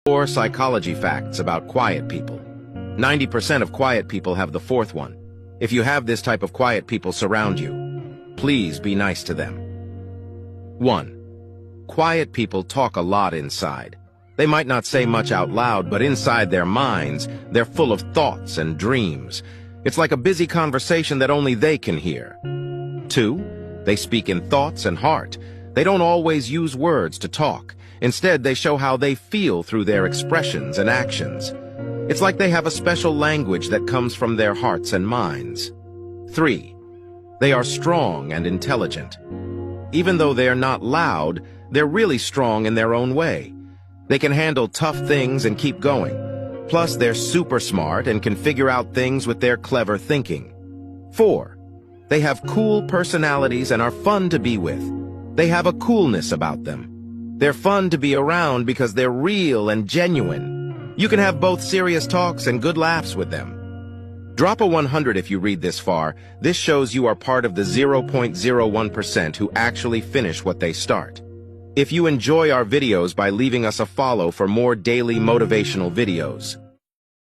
4 psychology facts about quiet people. 90% of quiet people have the fourth one. If you have this type of quiet people surround you, please be nice to them. 1. Quiet people talk a lot inside. They might not say much out loud, but inside their minds, they're full of thoughts and dreams. It's like a busy conversation that only they can hear. 2. They speak in thoughts and heart. They don't always use words to talk. Instead, they show how they feel through their expressions and actions. It's like they have a special language that comes from their hearts and minds. 3. They are strong and intelligent. Even though they are not loud, they're really strong in their own way. They can handle tough things and keep going. Plus, they're super smart and can figure out things with their clever thinking. 4. They have cool personalities and are fun to be with. They have a coolness about them. They're fun to be around because they're real and genuine. You can have both serious talks and good laughs with them. Drop a 100 if you read this far. This shows you are part of the 0.01% who actually finish what they start. If you enjoy our videos by leaving us a follow for more daily motivational videos.